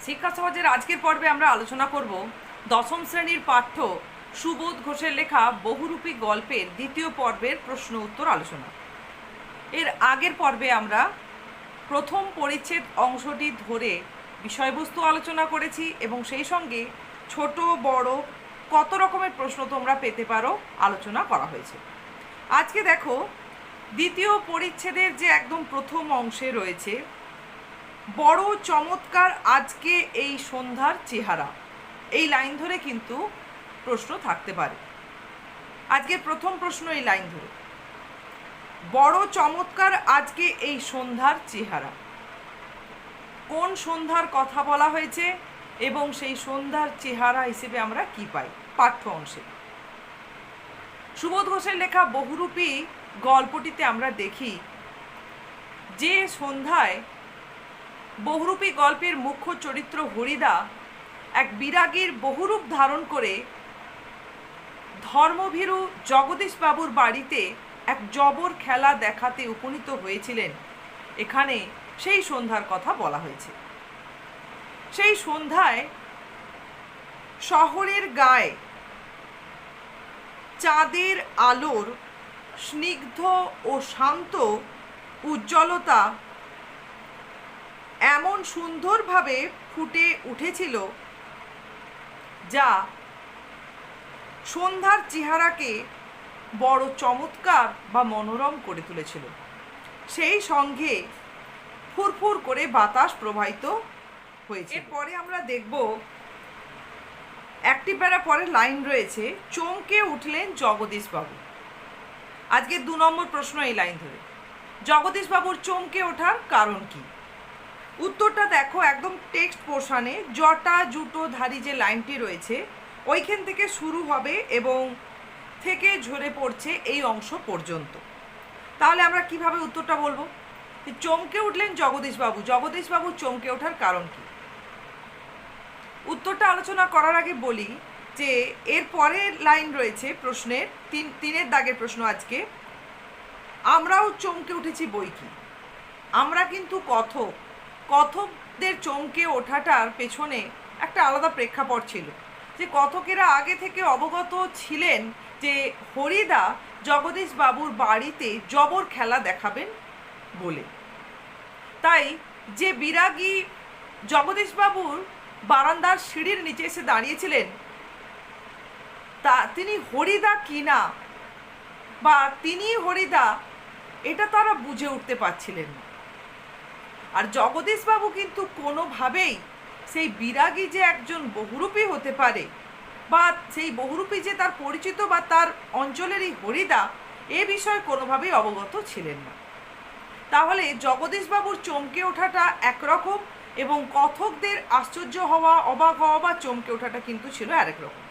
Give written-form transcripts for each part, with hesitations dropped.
শিক্ষা সমাজের আজকের পর্বে আমরা আলোচনা করব দশম শ্রেণীর পাঠ্য সুবোধ ঘোষের লেখা বহুরূপী গল্পের দ্বিতীয় পর্বের প্রশ্ন উত্তর আলোচনা। এর আগের পর্বে আমরা প্রথম পরিচ্ছেদ অংশটি ধরে বিষয়বস্তু আলোচনা করেছি এবং সেই সঙ্গে ছোট বড় কত রকমের প্রশ্ন তোমরা পেতে পারো আলোচনা করা হয়েছে। আজকে দেখো দ্বিতীয় পরিচ্ছেদের যে একদম প্রথম অংশে রয়েছে, বড় চমৎকার আজকে এই সন্ধ্যার চেহারা, এই লাইন ধরে কিন্তু প্রশ্ন থাকতে পারে। আজকের প্রথম প্রশ্ন এই লাইন ধরে, বড় চমৎকার আজকে এই সন্ধ্যার চেহারা। কোন সন্ধ্যার কথা বলা হয়েছে এবং সেই সন্ধ্যার চেহারা হিসেবে আমরা কি পাই পাঠ্য অংশে। সুবোধ ঘোষের লেখা বহুরূপী গল্পটিতে আমরা দেখি যে সন্ধ্যায় বহুরূপী গল্পের মুখ্য চরিত্র হরিদা এক বিরাগীর বহুরূপ ধারণ করে ধর্মভীরু জগদীশবাবুর বাড়িতে এক জবর খেলা দেখাতে উপনীত হয়েছিলেন। এখানে সেই সন্ধ্যার কথা বলা হয়েছে। সেই সন্ধ্যায় শহরের গায়ে চাঁদের আলোর স্নিগ্ধ ও শান্ত উজ্জ্বলতা এমন সুন্দরভাবে ফুটে উঠেছিল যা সন্ধ্যার চেহারাকে বড় চমৎকার বা মনোরম করে তুলেছিল। সেই সঙ্গে ফুরফুর করে বাতাস প্রবাহিত হয়েছে। এরপরে আমরা দেখব একটি প্যারা পরের লাইন রয়েছে, চমকে উঠলেন জগদীশবাবু। আজকে 2 নম্বর প্রশ্ন এই লাইন ধরে, জগদীশবাবুর চমকে ওঠার কারণ কি? উত্তরটা দেখো একদম টেক্সট পোর্শনে জটা জুটো ধারী যে লাইনটি রয়েছে ওইখান থেকে শুরু হবে এবং থেকে ঝরে পড়ছে এই অংশ পর্যন্ত। তাহলে আমরা কিভাবে উত্তরটা বলবো? চমকে উঠলেন জগদীশবাবু, জগদীশবাবু চমকে ওঠার কারণ কি? উত্তরটা আলোচনা করার আগে বলি যে এর পরের লাইন রয়েছে প্রশ্নের 3 দাগের প্রশ্ন আজকে, আমরাও চমকে উঠেছি বই কি? আমরা কিন্তু কথকদের চমকে ওঠাটার পেছনে একটা আলাদা প্রেক্ষাপট ছিল, যে কথকেরা আগে থেকে অবগত ছিলেন যে হরিদা জগদীশবাবুর বাড়িতে জবর খেলা দেখাবেন বলে। তাই যে বিরাগী জগদীশবাবুর বারান্দার সিঁড়ির নিচে এসে দাঁড়িয়েছিলেন তা তিনি হরিদা কিনা বা তিনি হরিদা এটা তারা বুঝে উঠতে পারছিলেন না। আর জগদীশবাবু কিন্তু কোনোভাবেই সেই বিরাগী যে একজন বহুরূপী হতে পারে বা সেই বহুরূপী যে তার পরিচিত বা তার অঞ্চলেরই হরিদা, এ বিষয়ে কোনোভাবেই অবগত ছিলেন না। তাহলে জগদীশবাবুর চমকে ওঠাটা একরকম এবং কথকদের আশ্চর্য হওয়া, অবাক হওয়া বা চমকে ওঠাটা কিন্তু ছিল আরেক রকম।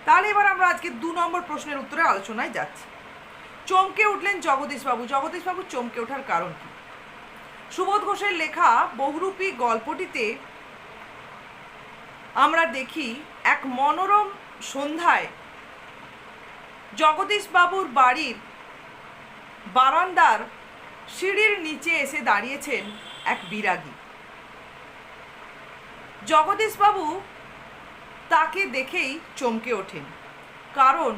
তাহলে এবার আমরা আজকে 2 নম্বর প্রশ্নের উত্তরে আলোচনায় যাচ্ছি। চমকে উঠলেন জগদীশবাবু, জগদীশবাবু চমকে ওঠার কারণ কি? সুবোধ ঘোষের লেখা বহুরূপী গল্পটিতে আমরা দেখি এক মনোরম সন্ধ্যায় জগদীশবাবুর বাড়ির বারান্দার সিঁড়ির নিচে এসে দাঁড়িয়েছেন এক বিরাগী। জগদীশবাবু তাকে দেখেই চমকে ওঠেন, কারণ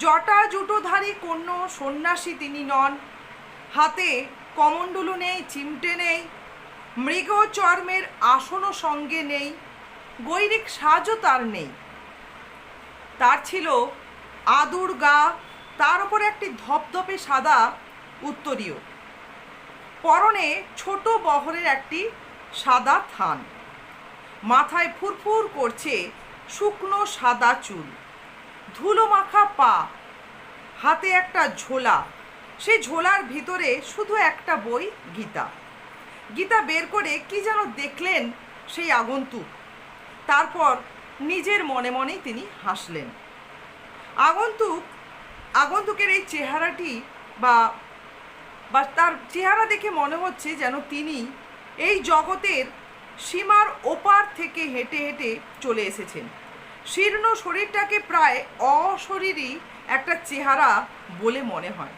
জটা জুটোধারী কোনো সন্ন্যাসী তিনি নন, হাতে কমণ্ডলু নেই, চিমটে নেই, মৃগ চর্মের আসনও সঙ্গে নেই, গৈরিক সাজও তার নেই। তার ছিল আদুর গা, তার উপরে একটি ধপধপে সাদা উত্তরীয়, পরনে ছোট বহরের একটি সাদা থান, মাথায় ফুরফুর করছে শুকনো সাদা চুল, ধুলো মাখা পা, হাতে একটা ঝোলা, সেই ঝোলার ভিতরে শুধু একটা বই, গীতা। গীতা বের করে কি যেন দেখলেন সেই আগন্তুক, তারপর নিজের মনে মনেই তিনি হাসলেন। আগন্তুকের এই চেহারাটি বা তার চেহারা দেখে মনে হচ্ছে যেন তিনি এই জগতের সীমার ওপার থেকে হেঁটে হেঁটে চলে এসেছেন। শীর্ণ শরীরটাকে প্রায় অশরীরী একটা চেহারা বলে মনে হয়।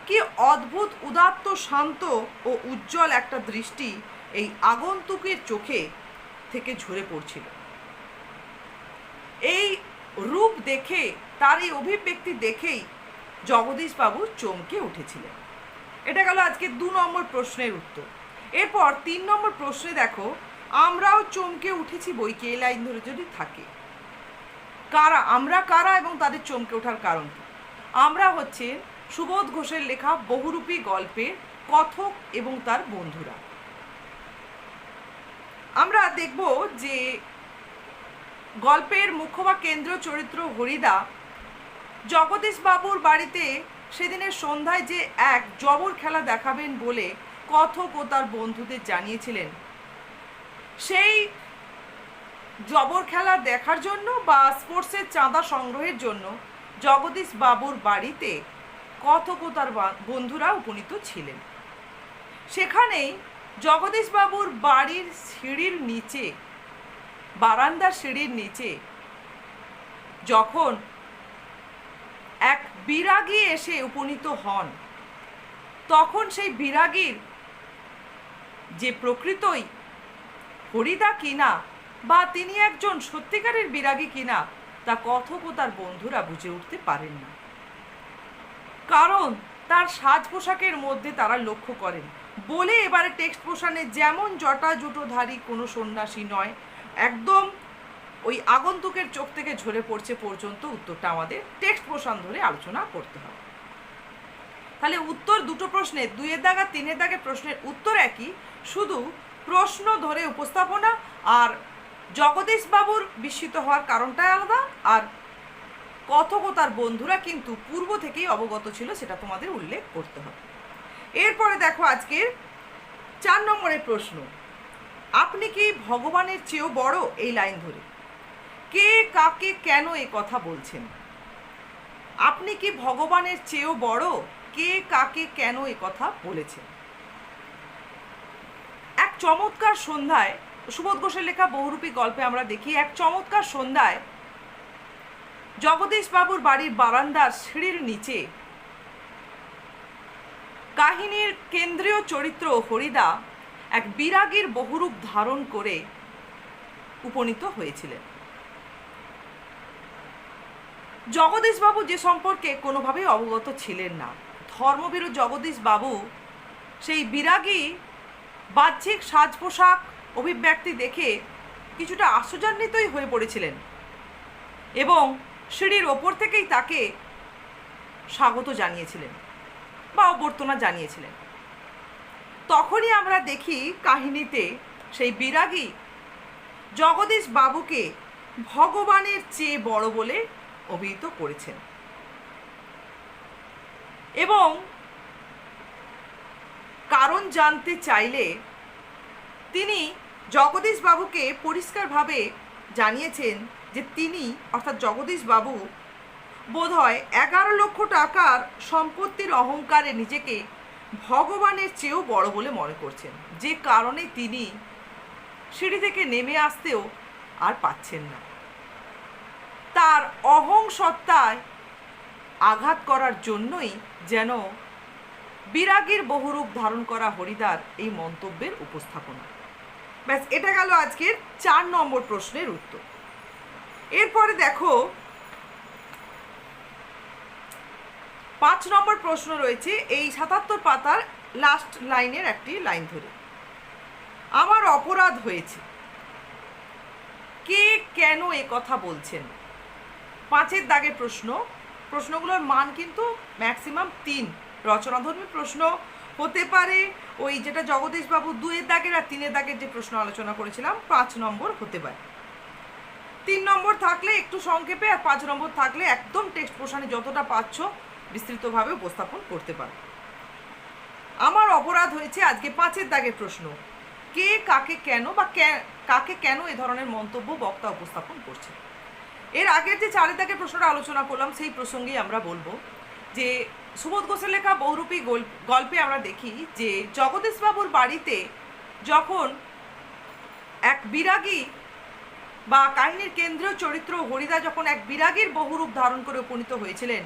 কি অদ্ভুত উদাত্ত শান্ত ও উজ্জ্বল একটা দৃষ্টি এই আগন্তুকের চোখে থেকে ঝরে পড়ছিল। এই রূপ দেখে, তার এই অভিব্যক্তি দেখেই জগদীশবাবু চমকে উঠেছিলেন। এটা গেল আজকে 2 নম্বর প্রশ্নের উত্তর। এরপর 3 নম্বর প্রশ্নে দেখো, আমরাও চমকে উঠেছি বইকে, এই লাইন ধরে যদি থাকে, আমরা কারা এবং তাদের চমকে ওঠার কারণ কি? আমরা হচ্ছে সুবোধ ঘোষের লেখা বহুরূপী গল্পের কথক এবং তার বন্ধুরা। আমরা দেখব যে গল্পের মুখ্য বা কেন্দ্র চরিত্র হরিদা জগদীশবাবুর বাড়িতে সেদিনের সন্ধ্যায় যে এক জবর খেলা দেখাবেন বলে কথক ও তার বন্ধুদের জানিয়েছিলেন, সেই জবর খেলা দেখার জন্য বা স্পোর্টসের চাঁদা সংগ্রহের জন্য জগদীশবাবুর বাড়িতে কথক ও তার বন্ধুরা উপনীত ছিলেন। সেখানেই জগদীশবাবুর বাড়ির সিঁড়ির নিচে, বারান্দার সিঁড়ির নিচে যখন এক বিরাগী এসে উপনীত হন, তখন সেই বিরাগীর যে প্রকৃতই হরিদা কিনা বা তিনি একজন সত্যিকারের বিরাগী কিনা তা কথক ও তার বন্ধুরা বুঝে উঠতে পারেন না। কারণ তার সাজ পোশাকের মধ্যে তারা লক্ষ্য করেন বলে এবারে টেক্সট পোষণে যেমন জটা জুটোধারী কোনো সন্ন্যাসী নয়, একদম ওই আগন্তুকের চোখ থেকে ঝরে পড়ছে পর্যন্ত উত্তরটা আমাদের টেক্সট পোষণ ধরে আলোচনা করতে হবে। তাহলে উত্তর দুটো প্রশ্নের, 2 দাগ আর 3 দাগের প্রশ্নের উত্তর একই, শুধু প্রশ্ন ধরে উপস্থাপনা আর জগদীশবাবুর বিস্মিত হওয়ার কারণটাই আলাদা, আর কথক ও তার বন্ধুরা কিন্তু পূর্ব থেকেই অবগত ছিল, সেটা তোমাদের উল্লেখ করতে হবে। এরপরে দেখো আজকের 4 নম্বরের প্রশ্ন, আপনি কি ভগবানের চেয়েও বড়? এই লাইন ধরে কে কাকে কেন এই কথা বলছেন? আপনি কি ভগবানের চেয়েও বড়? কে কাকে কেন এই কথা বলেছেন? এক চমৎকার সন্ধ্যায়, সুবোধ ঘোষের লেখা বহুরূপী গল্পে আমরা দেখি, এক চমৎকার সন্ধ্যায় জগদীশবাবুর বাড়ির বারান্দার সিঁড়ির নিচে কাহিনীর কেন্দ্রীয় চরিত্র হরিদা এক বিরাগীর বহুরূপ ধারণ করে উপনীত হয়েছিলেন। জগদীশবাবু যে সম্পর্কে কোনোভাবেই অবগত ছিলেন না। ধর্মভীরু জগদীশবাবু সেই বিরাগী বাহ্যিক সাজ পোশাক অভিব্যক্তি দেখে কিছুটা আশ্চর্যান্বিতই হয়ে পড়েছিলেন এবং সিঁড়ির ওপর থেকেই তাকে স্বাগত জানিয়েছিলেন বা অভ্যর্থনা জানিয়েছিলেন। তখনই আমরা দেখি কাহিনীতে সেই বিরাগী জগদীশবাবুকে ভগবানের চেয়ে বড় বলে অভিহিত করেছেন এবং কারণ জানতে চাইলে তিনি জগদীশবাবুকে পরিষ্কারভাবে জানিয়েছেন যে তিনি অর্থাৎ জগদীশবাবু বোধহয় 11 লক্ষ টাকার সম্পত্তির অহংকারে নিজেকে ভগবানের চেয়েও বড় বলে মনে করছেন, যে কারণে তিনি সিঁড়ি থেকে নেমে আসতেও আর পাচ্ছেন না। তার অহং সত্তায় আঘাত করার জন্যই যেন বিরাগীর বহুরূপ ধারণ করা হরিদার এই মন্তব্যের উপস্থাপনা। ব্যাস, এটা গেল আজকের 4 নম্বর প্রশ্নের উত্তর। এরপরে দেখো 5 নম্বর প্রশ্ন রয়েছে এই 77 পাতার লাস্ট লাইনের একটি লাইন ধরে, আমার অপরাধ হয়েছে, কে কেন এ কথা বলছেন? 5 দাগের প্রশ্ন, প্রশ্নগুলোর মান কিন্তু ম্যাক্সিমাম 3, রচনাধর্মী প্রশ্ন হতে পারে, ওই যেটা জগদীশবাবু 2 দাগের আর 3 দাগের যে প্রশ্ন আলোচনা করেছিলাম 5 নম্বর হতে পারে। 3 নম্বর থাকলে একটু সংক্ষেপে, আর 5 নম্বর থাকলে একদম টেক্সট পোষণে যতটা পাচ্ছ বিস্তৃতভাবে উপস্থাপন করতে পারো। আমার অপরাধ হয়েছে আজকে 5 দাগের প্রশ্ন, কে কাকে কেন বা কাকে কেন এ ধরনের মন্তব্য বক্তা উপস্থাপন করছে। এর আগের যে 4 দাগের প্রশ্নটা আলোচনা করলাম সেই প্রসঙ্গেই আমরা বলবো যে সুবোধ ঘোষের লেখা বহুরূপী গল্পে আমরা দেখি যে জগদীশবাবুর বাড়িতে যখন এক বিরাগী বা কাহিনীর কেন্দ্রীয় চরিত্র হরিদা যখন এক বিরাগীর বহুরূপ ধারণ করে উপনীত হয়েছিলেন,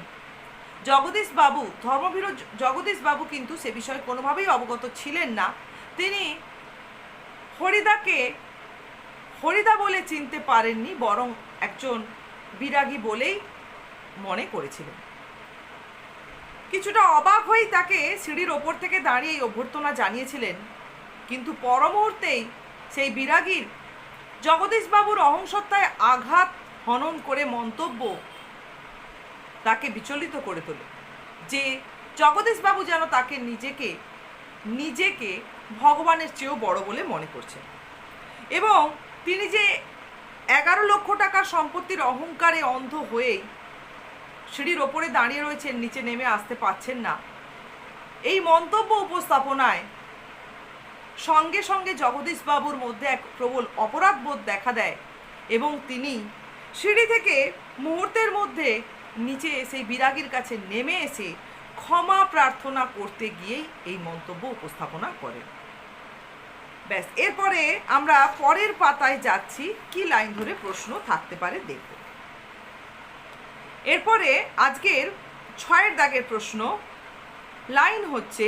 জগদীশবাবু, ধর্মভীরু জগদীশবাবু কিন্তু সে বিষয়ে কোনোভাবেই অবগত ছিলেন না। তিনি হরিদাকে হরিদা বলে চিনতে পারেননি, বরং একজন বিরাগী বলেই মনে করেছিলেন। কিছুটা অবাক হয়েই তাকে সিঁড়ির ওপর থেকে দাঁড়িয়ে অভ্যর্থনা জানিয়েছিলেন, কিন্তু পর মুহূর্তেই সেই বিরাগীর জগদীশবাবুর অহংসত্তায় আঘাত হনন করে মন্তব্য তাকে বিচলিত করে তোলে যে জগদীশবাবু যেন তাকে নিজেকে ভগবানের চেয়েও বড় বলে মনে করছেন, এবং তিনি যে 11 লক্ষ টাকার সম্পত্তির অহংকারে অন্ধ হয়েই সিঁড়ির ওপরে দাঁড়িয়ে রয়েছেন, নিচে নেমে আসতে পারছেন না। এই মন্তব্য উপস্থাপনায় সঙ্গে সঙ্গে জগদীশবাবুর মধ্যে এক প্রবল অপরাধবোধ দেখা দেয় এবং তিনি সিঁড়ি থেকে মুহূর্তের মধ্যে নিচে সেই বিরাগীর কাছে নেমে এসে ক্ষমা প্রার্থনা করতে গিয়েই এই মন্তব্য উপস্থাপনা করেন। ব্যাস, এরপরে আমরা পরের পাতায় যাচ্ছি, কি লাইন ধরে প্রশ্ন থাকতে পারে দেখব। এরপরে আজকের 6 দাগের প্রশ্ন লাইন হচ্ছে,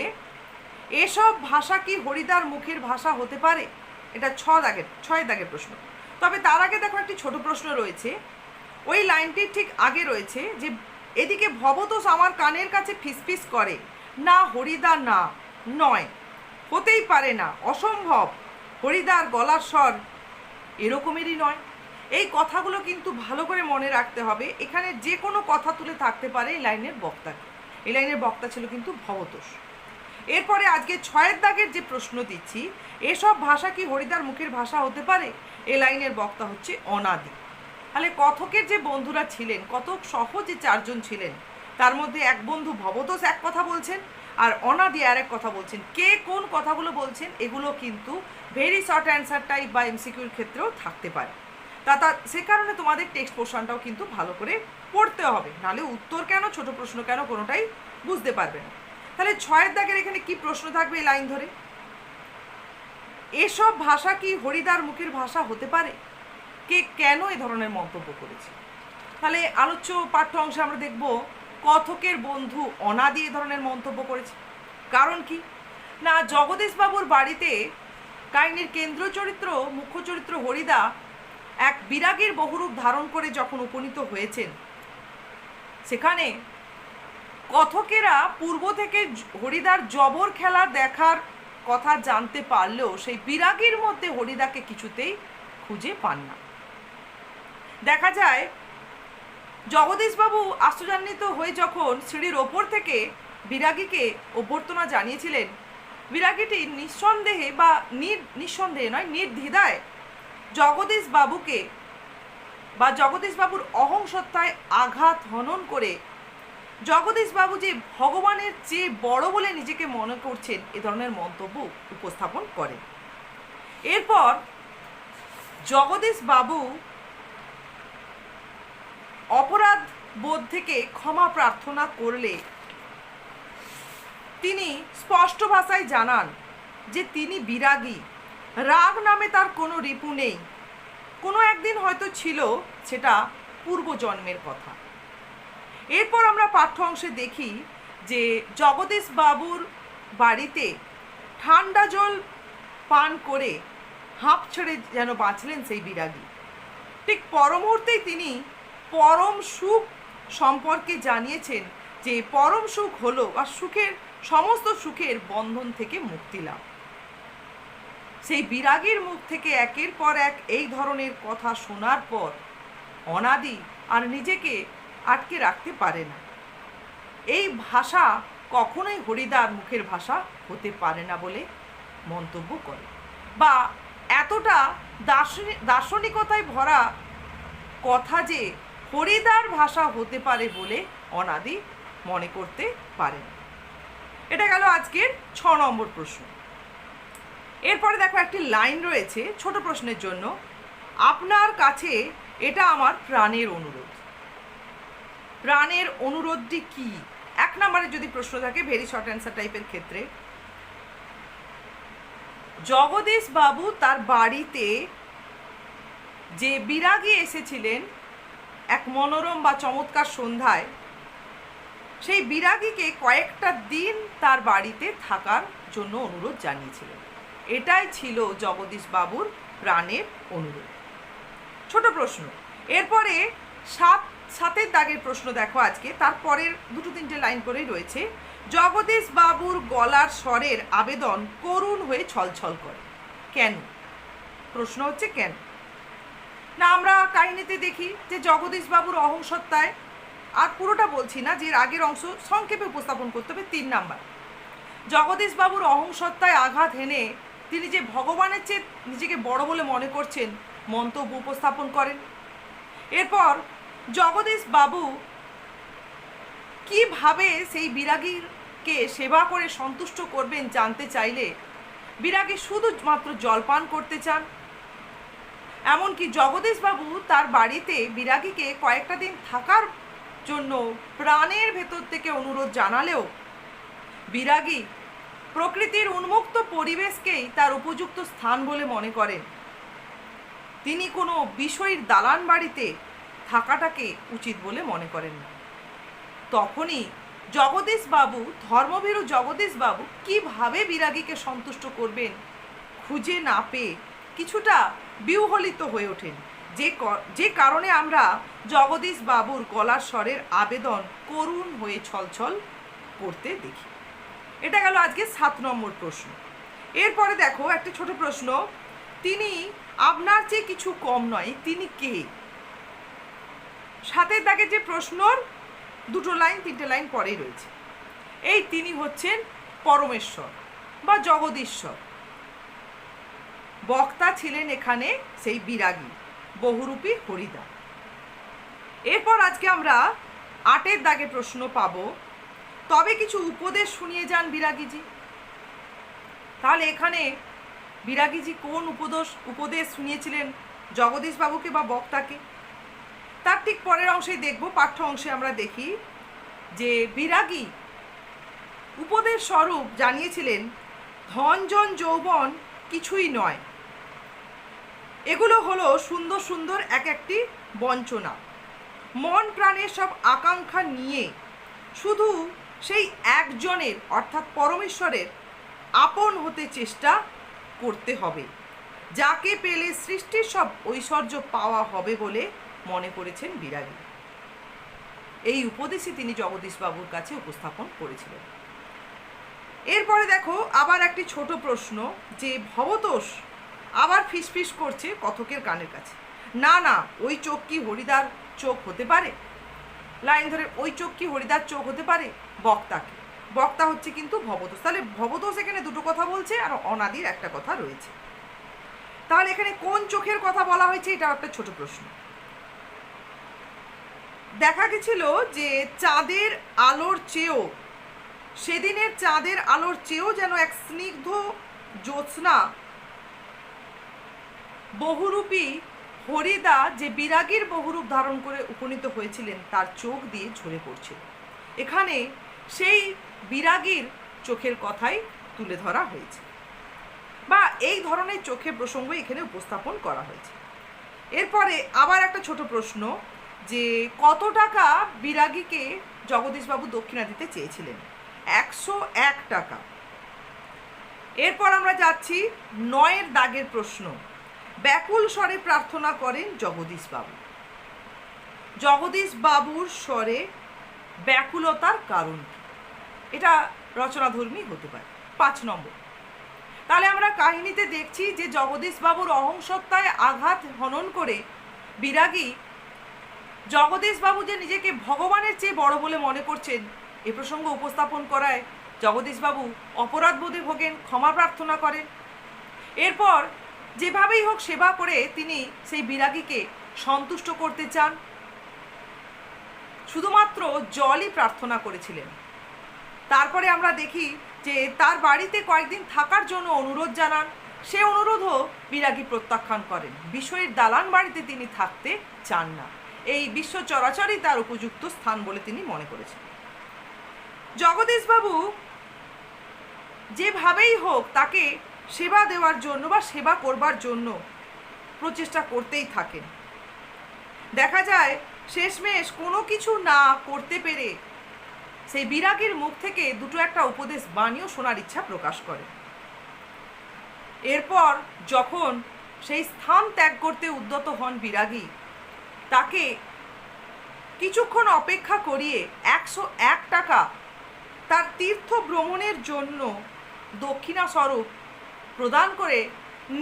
এসব ভাষা কি হরিদার মুখের ভাষা হতে পারে? এটা 6 দাগের প্রশ্ন। তবে তার আগে দেখো একটি ছোট প্রশ্ন রয়েছে, ওই লাইনটির ঠিক আগে রয়েছে যে এদিকে ভবতোষ আমার কানের কাছে ফিসফিস করে, না হরিদা না, নয়, হতেই পারে না, অসম্ভব, হরিদার গলার স্বর এরকমেরই নয়। এই কথাগুলো কিন্তু ভালো করে মনে রাখতে হবে। এখানে যে কোনো কথা তুলে থাকতে পারে এই লাইনের বক্তাকে। এই লাইনের বক্তা ছিল কিন্তু ভবতোষ। এরপরে আজকে 6 দাগের যে প্রশ্ন দিচ্ছি, এসব ভাষা কি হরিদার মুখের ভাষা হতে পারে? এই লাইনের বক্তা হচ্ছে অনাদি। তাহলে কথকের যে বন্ধুরা ছিলেন, কথক সহ যে 4 জন ছিলেন, তার মধ্যে এক বন্ধু ভবতোষ এক কথা বলছেন আর অনাদি আর এক কথা বলছেন। কে কোন কথাগুলো বলছেন এগুলো কিন্তু ভেরি শর্ট অ্যান্সার টাইপ বা এমসিকিউর ক্ষেত্রেও থাকতে পারে। সে কারণে তোমাদের টেক্সট পোর্শনটাও কিন্তু ভালো করে পড়তে হবে, নাহলে উত্তর কেন, ছোট প্রশ্ন কেন, কোনোটাই বুঝতে পারবে না। তাহলে 6 দাগের এখানে কি প্রশ্ন থাকবে এই লাইন ধরে? এসব ভাষা কি হরিদার মুখের ভাষা হতে পারে? কে কেন এ ধরনের মন্তব্য করেছে? তাহলে আলোচ্য পাঠ্য অংশে আমরা দেখব কথকের বন্ধু অনাদি এ ধরনের মন্তব্য করেছে। কারণ কি না, জগদীশবাবুর বাড়িতে কাহিনীর কেন্দ্র চরিত্র, মুখ্য চরিত্র হরিদা এক বিরাগীর বহুরূপ ধারণ করে যখন উপনীত হয়েছেন, সেখানে কথকেরা পূর্ব থেকে হরিদার জবর খেলা দেখার কথা জানতে পারলেও সেই বিরাগীর মধ্যে হরিদাকে কিছুতেই খুঁজে পান না। দেখা যায় জগদীশবাবু আশ্চর্যান্বিত হয়ে যখন সিঁড়ির ওপর থেকে বিরাগীকে অভ্যর্থনা জানিয়েছিলেন, বিরাগীটি নিঃসন্দেহে বা নিঃসন্দেহে নয়, নির্দ্বিধায় জগদীশবাবুকে বা জগদীশবাবুর অহংসত্তায় আঘাত হনন করে জগদীশবাবু যে ভগবানের চেয়ে বড় বলে নিজেকে মনে করছেন এ ধরনের মন্তব্য উপস্থাপন করেন। এরপর জগদীশবাবু অপরাধ বোধ থেকে ক্ষমা প্রার্থনা করলে তিনি স্পষ্ট ভাষায় জানান যে তিনি বিরাগী, রাগ নামে তার কোনো রিপু নেই, কোনো একদিন হয়তো ছিল, সেটা পূর্বজন্মের কথা। এরপর আমরা পাঠ্য অংশে দেখি যে জগদীশবাবুর বাড়িতে ঠান্ডা জল পান করে হাঁপ ছেড়ে যেন বাঁচলেন সেই বিরাগী। ঠিক পর মুহূর্তেই তিনি পরম সুখ সম্পর্কে জানিয়েছেন যে পরম সুখ হলো বা সমস্ত সুখের বন্ধন থেকে মুক্তি লাভ। সেই বিরাগীর মুখ থেকে একের পর এক এই ধরনের কথা শোনার পর অনাদি আর নিজেকে আটকে রাখতে পারে না। এই ভাষা কখনোই হরিদার মুখের ভাষা হতে পারে না বলে মন্তব্য করে, বা এতটা দার্শনিকতায় ভরা কথা যে হরিদার ভাষা হতে পারে বলে অনাদি মনে করতে পারেন। এটা গেল আজকের 6 নম্বর প্রশ্ন। এরপরে দেখো একটি লাইন রয়েছে ছোট প্রশ্নের জন্য, আপনার কাছে এটা আমার প্রাণের অনুরোধ। প্রাণের অনুরোধটি কি? 1 নম্বরে যদি প্রশ্ন থাকে ভেরি শর্ট অ্যান্সার টাইপের ক্ষেত্রে, জগদীশবাবু তার বাড়িতে যে বিরাগী এসেছিলেন এক মনোরম বা চমৎকার সন্ধ্যায়, সেই বিরাগীকে কয়েকটা দিন তার বাড়িতে থাকার জন্য অনুরোধ জানিয়েছিলেন। এটাই ছিল জগদীশবাবুর প্রাণের অনুরোধ। ছোট প্রশ্ন। এরপরে সাতের দাগের প্রশ্ন দেখো আজকে, তারপরের দুটো তিনটে লাইন করেই রয়েছে। জগদীশ বাবুর গলার স্বরের আবেদন করুণ হয়ে ছলছল করে। কেন? প্রশ্ন হচ্ছে কেন না। আমরা কাহিনীতে দেখি যে জগদীশ বাবুর অহংসত্তায়, আর পুরোটা বলছি না, যে আগের অংশ সংক্ষেপে উপস্থাপন করতে হবে। 3 নাম্বার, জগদীশ বাবুর অহংসত্তায় আঘাত হেনে তিনি যে ভগবানের চেয়ে নিজেকে বড় বলে মনে করছেন মন্তব্য উপস্থাপন করেন। এরপর জগদীশ বাবু কিভাবে সেই বিরাগীকে সেবা করে সন্তুষ্ট করবেন জানতে চাইলে বিরাগী শুধুমাত্র জলপান করতে চান। এমনকি জগদীশ বাবু তার বাড়িতে বিরাগীকে কয়েকটা দিন থাকার জন্য প্রাণের ভেতর থেকে অনুরোধ জানালেও বিরাগী প্রকৃতির উন্মুক্ত পরিবেশকেই তার উপযুক্ত স্থান বলে মনে করেন। তিনি কোনো বিষয়ীর দালান বাড়িতে থাকাটাকে উচিত বলে মনে করেন না। তখনই জগদীশ বাবু, ধর্মভীরু জগদীশ বাবু, কিভাবে বিরাগীকে সন্তুষ্ট করবেন খুঁজে না পেয়ে কিছুটা বিহ্বলিত হয়ে ওঠেন, যে কারণে আমরা জগদীশ বাবুর গলার স্বরের আবেদন করুণ হয়ে ছলছল করতে দেখি। এটা গেল আজকে 7 নম্বর প্রশ্ন। এরপরে দেখো একটা ছোট প্রশ্ন, তিনি আপনার চেয়ে কিছু কম নয়, তিনি কে? 7-এর দাগে যে প্রশ্নর 2 লাইন 3টে লাইন পরেই রয়েছে। এই তিনি হচ্ছেন পরমেশ্বর বা জগদীশ্বর। বক্তা ছিলেন এখানে সেই বিরাগী বহুরূপী হরিদা। এরপর আজকে আমরা 8-এর দাগে প্রশ্ন পাবো, তবে কিছু উপদেশ শুনিয়ে যান বিরাগীজি। তাহলে এখানে বিরাগীজি কোন উপদেশ শুনিয়েছিলেন জগদীশ বাবুকে বা বক্তাকে, তার ঠিক পরের অংশেই দেখব। পাঠ্য অংশে আমরা দেখি যে বিরাগী উপদেশ স্বরূপ জানিয়েছিলেন, ধন জন যৌবন কিছুই নয়, এগুলো হলো সুন্দর সুন্দর এক একটি বঞ্চনা। মন প্রাণের সব আকাঙ্ক্ষা নিয়ে শুধু সেই একজনের অর্থাৎ পরমেশ্বরের আপন হতে চেষ্টা করতে হবে, যাকে পেলে সৃষ্টির সব ঐশ্বর্য পাওয়া হবে বলে মনে করেছেন বিরাগী। এই উপদেশই তিনি জগদীশ বাবুর কাছে উপস্থাপন করেছিলেন। এরপরে দেখো আবার একটি ছোট প্রশ্ন, যে ভবতোষ আবার ফিসফিস করছে কথকের কানের কাছে, না না ওই চোখ কি হরিদার চোখ হতে পারে? লাইন ধরে, ওই চোখ কি হরিদার চোখ হতে পারে? বক্তাকে, বক্তা হচ্ছে কিন্তু ভবতোষ। তাহলে ভবতোষ এখানে 2টো কথা বলছে আর অনাদির একটা কথা রয়েছে। তাহলে এখানে কোন চোখের কথা বলা হয়েছে, এটা একটা ছোট প্রশ্ন। দেখা গেছিল যে চাঁদের আলোর চেয়েও, সেদিনের চাঁদের আলোর চেয়েও যেন এক স্নিগ্ধ জ্যোৎস্না বহুরূপী হরিদা যে বিরাগীর বহুরূপ ধারণ করে উপনীত হয়েছিলেন তার চোখ দিয়ে ঝরে পড়ছিল। এখানে সেই বিরাগীর চোখের কথাই তুলে ধরা হয়েছে, বা এই ধরনের চোখের প্রসঙ্গ এখানে উপস্থাপন করা হয়েছে। এরপরে আবার একটা ছোট প্রশ্ন, যে কত টাকা বিরাগীকে জগদীশবাবু দক্ষিণা দিতে চেয়েছিলেন? 101 টাকা। এরপর আমরা যাচ্ছি 9-এর দাগের প্রশ্ন, ব্যাকুল স্বরে প্রার্থনা করেন জগদীশবাবু। জগদীশবাবুর স্বরে ব্যাকুলতার কারণ কি? এটা রচনাধর্মী হতে পারে। 5 নম্বর, তাহলে আমরা কাহিনীতে দেখছি যে জগদীশবাবুর অহংসত্তায় আঘাত হনন করে বিরাগী জগদীশবাবু যে নিজেকে ভগবানের চেয়ে বড় বলে মনে করছেন এ প্রসঙ্গ উপস্থাপন করায় জগদীশবাবু অপরাধ বোধে ভোগেন, ক্ষমা প্রার্থনা করেন। এরপর যেভাবেই হোক সেবা করে তিনি সেই বিরাগীকে সন্তুষ্ট করতে চান। শুধুমাত্র জলই প্রার্থনা করেছিলেন। তারপরে আমরা দেখি যে তার বাড়িতে কয়েকদিন থাকার জন্য অনুরোধ জানান, সে অনুরোধও বিরাগী প্রত্যাখ্যান করেন। বিষয়ের দালান বাড়িতে তিনি থাকতে চান না, এই বিশ্ব চরাচরই তার উপযুক্ত স্থান বলে তিনি মনে করেছেন। জগদীশবাবু যেভাবেই হোক তাকে সেবা দেওয়ার জন্য বা সেবা করবার জন্য প্রচেষ্টা করতেই থাকেন। দেখা যায় শেষমেশ কোনো কিছু না করতে পেরে সেই বিরাগীর মুখ থেকে 2-একটা উপদেশ বাণীও শোনার ইচ্ছা প্রকাশ করে। এরপর যখন সেই স্থান ত্যাগ করতে উদ্যত হন বিরাগী, তাকে কিছুক্ষণ অপেক্ষা করিয়ে 101 টাকা তার তীর্থ ভ্রমণের জন্য দক্ষিণা স্বরূপ প্রদান করে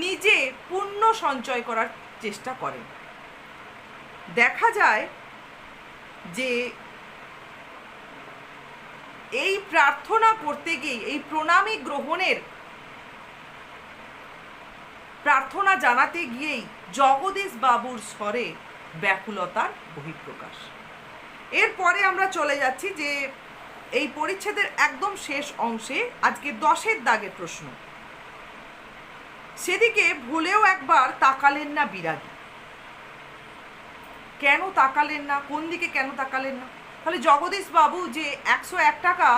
নিজে পুণ্য সঞ্চয় করার চেষ্টা করেন। দেখা যায় যে এই প্রার্থনা করতে গিয়ে, এই প্রণামী গ্রহণের প্রার্থনা জানাতে গিয়েই জগদীশ বাবুর স্বরে ব্যাকুলতার বহিঃপ্রকাশ। এরপরে আমরা চলে যাচ্ছি যে এই পরিচ্ছেদের একদম শেষ অংশে আজকে 10-এর দাগের প্রশ্ন। সেদিকে ভুলেও একবার তাকালেন না বিরাগী। কেন তাকালেন না? কোন দিকে কেন তাকালেন না? তাহলে জগদীশ বাবু যে 101 টাকা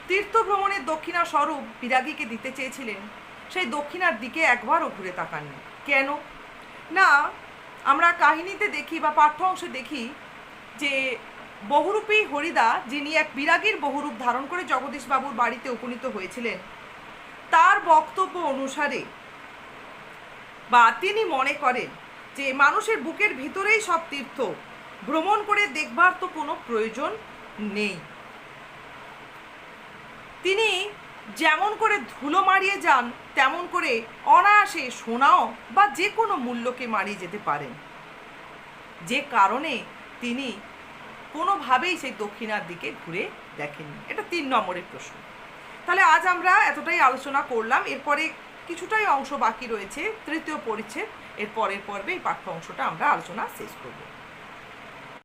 তীর্থ ভ্রমণের দক্ষিণা স্বরূপ বিরাগীকে দিতে চেয়েছিলেন, সেই দক্ষিণার দিকে একবারও ঘুরে তাকাননি। কেন না? আমরা কাহিনীতে দেখি বা পাঠ্য অংশে দেখি যে বহুরূপী হরিদা, যিনি এক বিরাগীর বহুরূপ ধারণ করে জগদীশ বাবুর বাড়িতে উপনীত হয়েছিলেন, তার বক্তব্য অনুসারে বা তিনি মনে করেন যে মানুষের বুকের ভিতরেই সব তীর্থ, ভ্রমণ করে দেখবার তো কোনো প্রয়োজন নেই। তিনি যেমন করে ধুলো মারিয়ে যান, তেমন করে অনায়াসে সোনাও বা যে কোনো মূল্যকে মারিয়ে যেতে পারেন, যে কারণে তিনি কোনোভাবেই সেই দক্ষিণার দিকে ঘুরে দেখেননি। এটা 3 নম্বরের প্রশ্ন। তাহলে আজ আমরা এতটাই আলোচনা করলাম। এরপরে কিছুটাই অংশ বাকি রয়েছে, তৃতীয় পরিচ্ছেদ। এর পরের পর্বে এই পাঠ্য অংশটা আমরা আলোচনা শেষ করব।